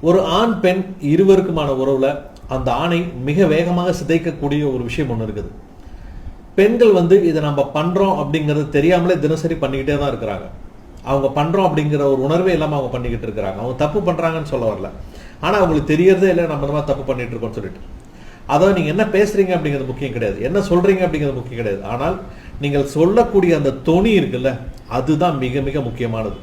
ஒரு ஆண் பெண் இருவருக்குமான உறவுல அந்த ஆணை மிக வேகமாக சிதைக்கக்கூடிய ஒரு விஷயம் ஒன்று இருக்குது. பெண்கள் இதை நம்ம பண்றோம் அப்படிங்கிறது தெரியாமலே தினசரி பண்ணிக்கிட்டே தான் இருக்கிறாங்க. அவங்க பண்றோம் அப்படிங்கிற ஒரு உணர்வே இல்லாம அவங்க பண்ணிக்கிட்டு இருக்கிறாங்க. அவங்க தப்பு பண்றாங்கன்னு சொல்ல வரல, ஆனா அவங்களுக்கு தெரியறதே இல்லை நம்ம இந்த மாதிரி தப்பு பண்ணிட்டு இருக்கோம்னு சொல்லிட்டு. அதாவது நீங்க என்ன பேசுறீங்க அப்படிங்கிறது முக்கியம் கிடையாது, என்ன சொல்றீங்க அப்படிங்கிறது முக்கியம் கிடையாது. ஆனால் நீங்கள் சொல்லக்கூடிய அந்த தொனி இருக்குல்ல, அதுதான் மிக மிக முக்கியமானது.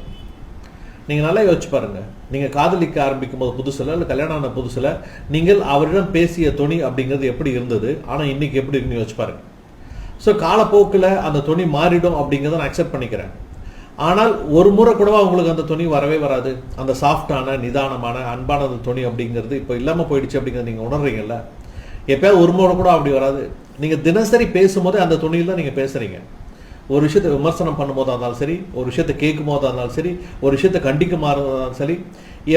நீங்க நல்லா யோசிச்சு பாருங்க. நீங்க காதலிக்க ஆரம்பிக்கும் போது புதுசுல இல்ல கல்யாணம் ஆன புதுசுல நீங்கள் அவரிடம் பேசிய தொனி அப்படிங்கிறது எப்படி இருந்தது, ஆனா இன்னைக்கு எப்படி இருக்குன்னு யோசிச்சு பாருங்க. ஸோ காலப்போக்கில் அந்த தொனி மாறிடும் அப்படிங்கிறத நான் அக்செப்ட் பண்ணிக்கிறேன். ஆனால் ஒரு முறை கூடவா உங்களுக்கு அந்த துணி வரவே வராது. அந்த சாஃப்டான நிதானமான அன்பான அந்த துணி அப்படிங்கிறது இப்போ இல்லாமல் போயிடுச்சு அப்படிங்கிறது நீங்கள் உணர்றீங்கல்ல. எப்பயாவது ஒரு முறை கூட அப்படி வராது. நீங்கள் தினசரி பேசும்போது அந்த துணியில் தான் நீங்கள் பேசுகிறீங்க. ஒரு விஷயத்தை விமர்சனம் பண்ணும்போதாக இருந்தாலும் சரி, ஒரு விஷயத்தை கேட்கும் போதாக இருந்தாலும் சரி, ஒரு விஷயத்தை கண்டிக்குமா இருந்தாலும் சரி,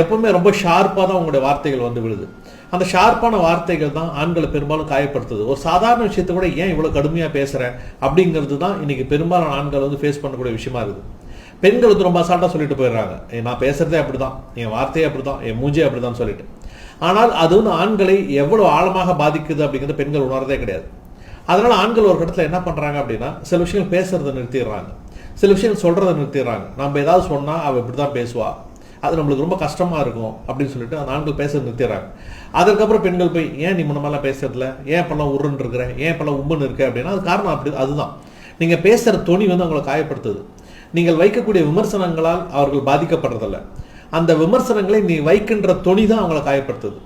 எப்பவுமே ரொம்ப ஷார்ப்பாக தான் உங்களுடைய வார்த்தைகள் விழுது. அந்த ஷார்ப்பான வார்த்தைகள் தான் ஆண்களை பெரும்பாலும் காயப்படுத்துது. ஒரு சாதாரண விஷயத்தை கூட ஏன் இவ்வளோ கடுமையாக பேசுகிறேன் அப்படிங்கிறது தான் இன்னைக்கு பெரும்பாலான ஆண்கள் ஃபேஸ் பண்ணக்கூடிய விஷயமா இருக்குது. பெண்கள் ரொம்ப அசால்ட்டாக சொல்லிட்டு போயிடுறாங்க, நான் பேசுறதே அப்படிதான், என் வார்த்தையே அப்படிதான், என் மூஞ்சே அப்படிதான் சொல்லிட்டு. ஆனால் அது ஆண்களை எவ்வளவு ஆழமாக பாதிக்குது அப்படிங்கிறது பெண்கள் உணர்றதே கிடையாது. அதனால ஆண்கள் ஒரு கட்டத்தில் என்ன பண்றாங்க அப்படின்னா, சில விஷயங்கள் பேசுறதை நிறுத்திடுறாங்க, சில விஷயங்கள் சொல்றதை நிறுத்திடுறாங்க. நம்ம ஏதாவது சொன்னா அவ இப்படிதான் பேசுவா, அது நம்மளுக்கு ரொம்ப கஷ்டமா இருக்கும் அப்படின்னு சொல்லிட்டு அந்த ஆண்கள் பேசுறது நிறுத்திடுறாங்க. அதுக்கப்புறம் பெண்கள் போய் ஏன் நீ முன்னமெல்லாம் பேசுறதுல, ஏன் இப்பெல்லாம் உருன்னு இருக்கிற, ஏன் இப்பெல்லாம் உம்முன்னு இருக்க அப்படின்னா அது காரணம் அப்படி அதுதான். நீங்க பேசுற துணி அவங்களை காயப்படுத்துது. நீங்கள் வைக்கக்கூடிய விமர்சனங்களால் அவர்கள் பாதிக்கப்படுறதில்ல, அந்த விமர்சனங்களை நீ வைக்கின்ற துணி தான் அவங்களை காயப்படுத்துது.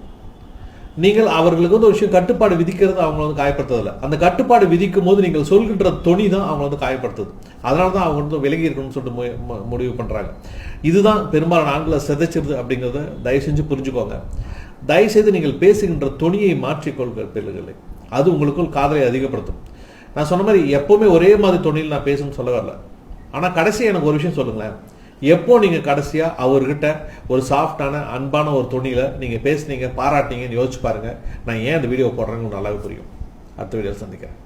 நீங்கள் அவர்களுக்கு ஒரு விஷயம் கட்டுப்பாடு விதிக்கிறது அவங்களை காயப்படுத்துறதில்ல, அந்த கட்டுப்பாடு விதிக்கும் போது நீங்கள் சொல்கின்ற துணி தான் அவங்களை காயப்படுத்துது. அதனால தான் அவங்க விலகி இருக்கணும்னு சொல்லிட்டு முடிவு பண்றாங்க. இதுதான் பெரும்பாலான ஆண்களை சிதைச்சிருது அப்படிங்கிறத தயவு செஞ்சு புரிஞ்சுக்கோங்க. தயவு செய்து நீங்கள் பேசுகின்ற துணியை மாற்றிக்கொள்கிற பிள்ளைகளை, அது உங்களுக்குள் காதலை அதிகப்படுத்தும். நான் சொன்ன மாதிரி எப்பவுமே ஒரே மாதிரி துணியில் நான் பேசணும்னு சொல்ல வரல. ஆனா கடைசியா எனக்கு ஒரு விஷயம் சொல்லுங்களேன், எப்போ நீங்க கடைசியா அவர்கிட்ட ஒரு சாஃப்டான அன்பான ஒரு துணியில நீங்க பேசுனீங்க, பாராட்டிங்கன்னு யோசிச்சு பாருங்க. நான் ஏன் அந்த வீடியோ போடுறேன்னு நல்லாவே புரியும். அடுத்த வீடியோ சந்திக்கிறேன்.